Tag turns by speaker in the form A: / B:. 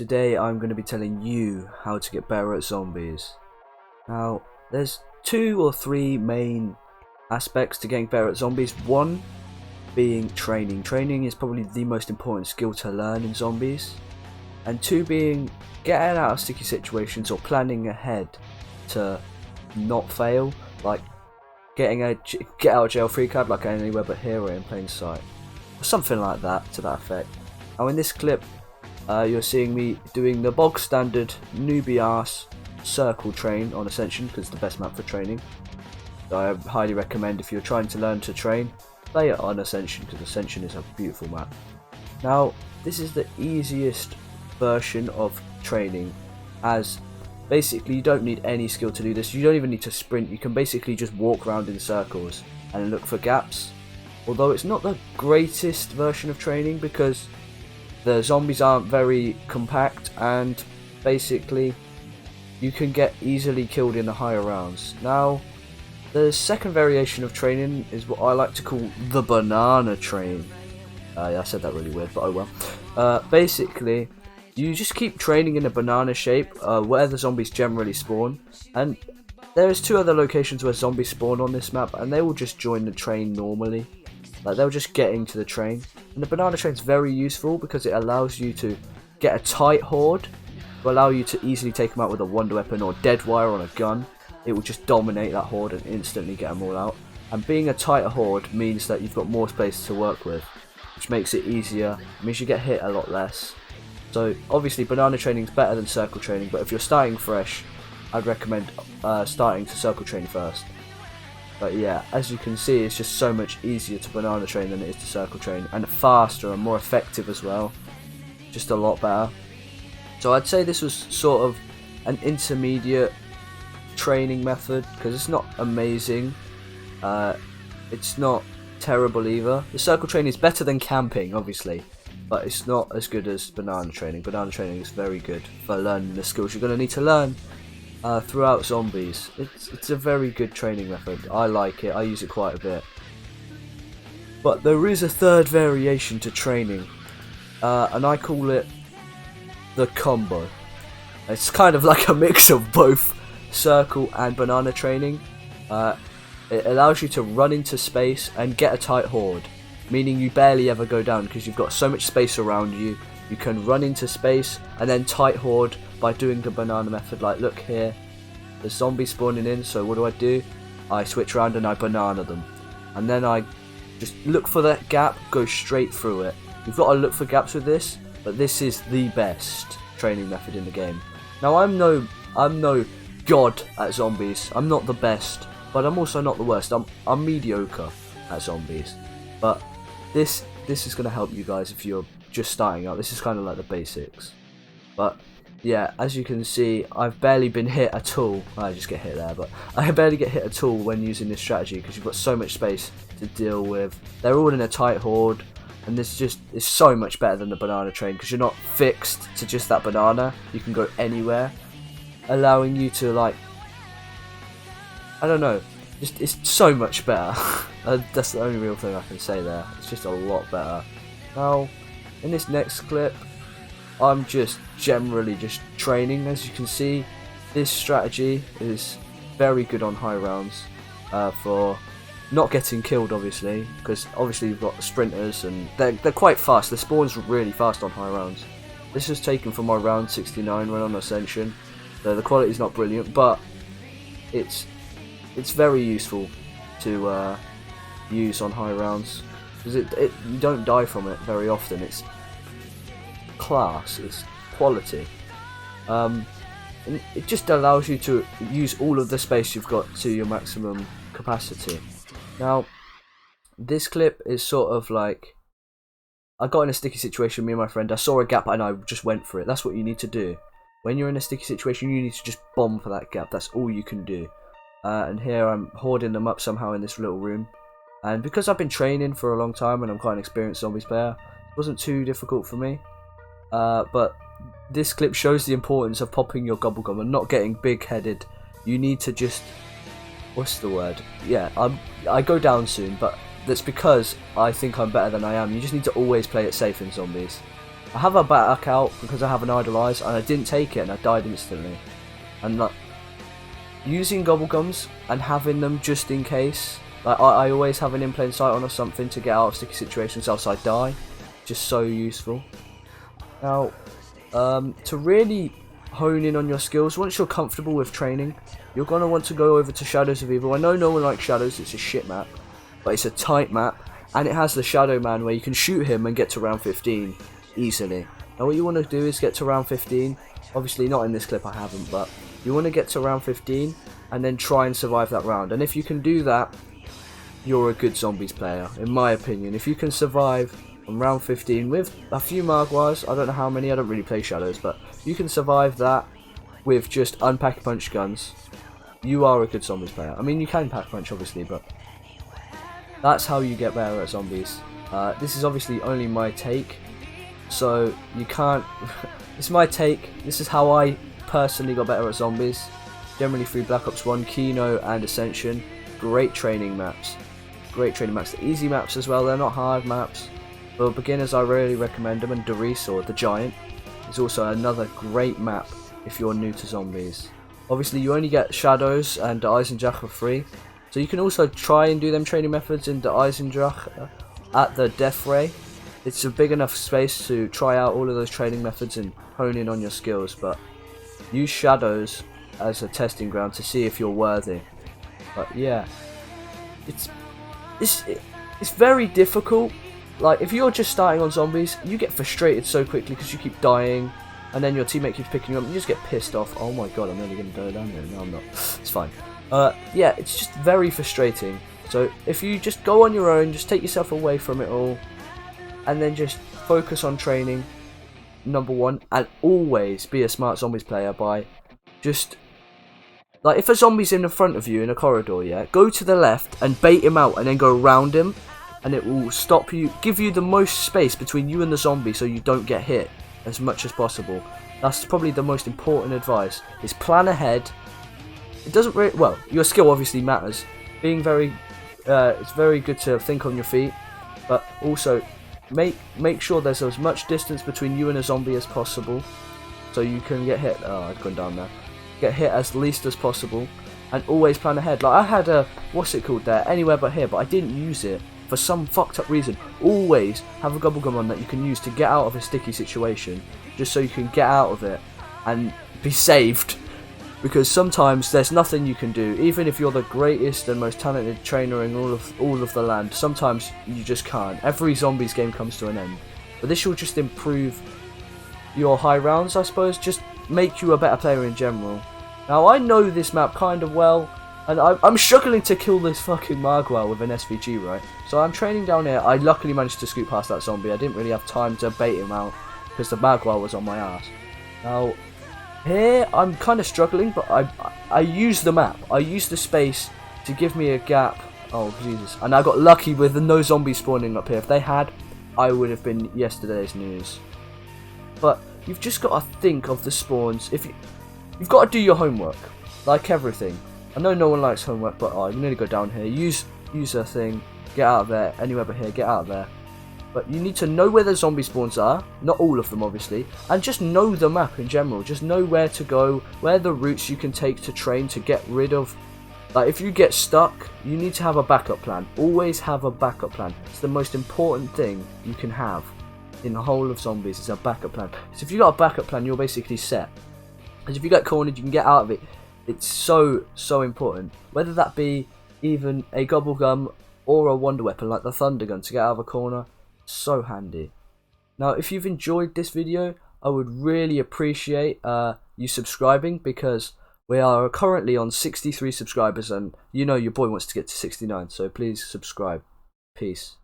A: Today I'm going to be telling you how to get better at zombies. Now, there's 2 or 3 main aspects to getting better at zombies. One being training. Training is probably the most important skill to learn in zombies. And 2 being getting out of sticky situations or planning ahead to not fail, like getting a get out of jail free card like Anywhere But Here or In Plain Sight. Or something like that, to that effect. Now in this clip, you're seeing me doing the bog standard newbie ass circle train on Ascension because it's the best map for training. So I highly recommend, if you're trying to learn to train, play it on Ascension because Ascension is a beautiful map. Now this is the easiest version of training, as basically you don't need any skill to do this. You don't even need to sprint. You can basically just walk around in circles and look for gaps. Although it's not the greatest version of training because the zombies aren't very compact, and basically you can get easily killed in the higher rounds. Now, the second variation of training is what I like to call the banana train. Yeah, I said that really weird, but oh well. Basically, you just keep training in a banana shape where the zombies generally spawn, and there's 2 other locations where zombies spawn on this map, and they will just join the train normally. Like, they'll just get into the train. And the banana train is very useful because it allows you to get a tight horde, to allow you to easily take them out with a wonder weapon or dead wire on a gun. It will just dominate that horde and instantly get them all out. And being a tighter horde means that you've got more space to work with, which makes it easier. It means you get hit a lot less. So obviously banana training is better than circle training, but if you're starting fresh, I'd recommend starting to circle train first. But yeah, as you can see, it's just so much easier to banana train than it is to circle train, and faster and more effective as well. Just a lot better. So I'd say this was sort of an intermediate training method, because it's not amazing. It's not terrible either. The circle training is better than camping, obviously, but it's not as good as banana training. Banana training is very good for learning the skills you're going to need to learn throughout zombies. It's a very good training method. I like it. I use it quite a bit. But there is a third variation to training, and I call it the combo. It's kind of like a mix of both circle and banana training. It allows you to run into space and get a tight horde, meaning you barely ever go down because you've got so much space around you. You can run into space and then tight horde by doing the banana method. Like, look here, the zombies spawning in, so what do? I switch around and I banana them, and then I just look for that gap, go straight through it. You've got to look for gaps with this, but this is the best training method in the game. Now I'm no god at zombies. I'm not the best, but I'm also not the worst. I'm mediocre at zombies, but this is going to help you guys if you're just starting out. This is kind of like the basics. But yeah, as you can see, I've barely been hit at all. I just get hit there, but I barely get hit at all when using this strategy because you've got so much space to deal with. They're all in a tight horde, and this is so much better than the banana train because you're not fixed to just that banana. You can go anywhere, allowing you to, like, I don't know, it's so much better. That's the only real thing I can say there. It's just a lot better. Now, in this next clip, I'm just generally just training. As you can see, this strategy is very good on high rounds for not getting killed, obviously, because obviously you've got sprinters and they're quite fast. The spawn's really fast on high rounds. This is taken from my round 69 run on Ascension. So the quality's not brilliant, but it's very useful to use on high rounds because you don't die from it very often. It's class, it's quality, and it just allows you to use all of the space you've got to your maximum capacity. Now this clip is sort of like, I got in a sticky situation, me and my friend, I saw a gap and I just went for it. That's what you need to do. When you're in a sticky situation, you need to just bomb for that gap. That's all you can do. And here I'm hoarding them up somehow in this little room, and because I've been training for a long time and I'm quite an experienced zombies player, it wasn't too difficult for me. But this clip shows the importance of popping your gobble gum and not getting big headed. You need to just, what's the word? Yeah, I go down soon, but that's because I think I'm better than I am. You just need to always play it safe in zombies. I have a back out because I have an idolize, and I didn't take it and I died instantly. And like, using Gobblegums and having them just in case, like I always have an in plain sight on or something to get out of sticky situations else I die. Just so useful. Now, to really hone in on your skills, once you're comfortable with training, you're going to want to go over to Shadows of Evil. I know no one likes Shadows, it's a shit map, but it's a tight map, and it has the Shadow Man where you can shoot him and get to round 15 easily. Now what you want to do is get to round 15, obviously not in this clip I haven't, but you want to get to round 15 and then try and survive that round. And if you can do that, you're a good Zombies player, in my opinion. If you can survive on round 15 with a few Margwars, I don't know how many, I don't really play Shadows, but you can survive that with just unpack-punch guns, you are a good Zombies player. I mean, you can pack-punch obviously, but that's how you get better at Zombies. This is obviously only my take, so you can't... It's my take, this is how I personally got better at Zombies. Generally through Black Ops 1, Kino and Ascension. Great training maps. Great training maps. They're easy maps as well, they're not hard maps. For beginners I really recommend them, and Doris, or the Giant, is also another great map if you're new to Zombies. Obviously you only get Shadows and the Eisendrache for free, so you can also try and do them training methods in the Eisendrache at the Death Ray. It's a big enough space to try out all of those training methods and hone in on your skills, but use Shadows as a testing ground to see if you're worthy. But yeah, it's very difficult. Like, if you're just starting on Zombies, you get frustrated so quickly because you keep dying, and then your teammate keeps picking you up, and you just get pissed off. Oh my god, I'm nearly going to go down there. No, I'm not. It's fine. Yeah, it's just very frustrating. So if you just go on your own, just take yourself away from it all, and then just focus on training, number one, and always be a smart Zombies player by just... Like, if a zombie's in the front of you in a corridor, yeah, go to the left and bait him out and then go around him, and it will stop you, give you the most space between you and the zombie so you don't get hit as much as possible. That's probably the most important advice, is plan ahead. It doesn't really, well, your skill obviously matters. Being very, it's very good to think on your feet, but also make sure there's as much distance between you and a zombie as possible, so you can get hit. Oh, I've gone down there. Get hit as least as possible, and always plan ahead. Like, I had a, what's it called there, Anywhere But Here, but I didn't use it for some fucked up reason. Always have a Gobblegum on that you can use to get out of a sticky situation, just so you can get out of it and be saved, because sometimes there's nothing you can do. Even if you're the greatest and most talented trainer in all of the land, sometimes you just can't. Every Zombies game comes to an end, but this will just improve your high rounds, I suppose, just make you a better player in general. Now, I know this map kind of well, and I'm struggling to kill this fucking Margwar with an SVG, right? So I'm training down here. I luckily managed to scoot past that zombie. I didn't really have time to bait him out because the Margwar was on my ass. Now, here I'm kind of struggling, but I use the map. I use the space to give me a gap. Oh, Jesus. And I got lucky with no zombies spawning up here. If they had, I would have been yesterday's news. But you've just got to think of the spawns. You've got to do your homework, like everything. I know no one likes homework, but you need to go down here, use a thing, get out of there, Anywhere But Here, get out of there. But you need to know where the zombie spawns are, not all of them obviously, and just know the map in general. Just know where to go, where the routes you can take to train to get rid of. Like, if you get stuck, you need to have a backup plan. Always have a backup plan. It's the most important thing you can have in the whole of Zombies, is a backup plan. So if you got a backup plan, you're basically set. Because if you get cornered, you can get out of it. It's so important. Whether that be even a Gobblegum or a wonder weapon like the Thunder Gun to get out of a corner, so handy. Now, if you've enjoyed this video, I would really appreciate you subscribing, because we are currently on 63 subscribers, and you know your boy wants to get to 69, so please subscribe. Peace.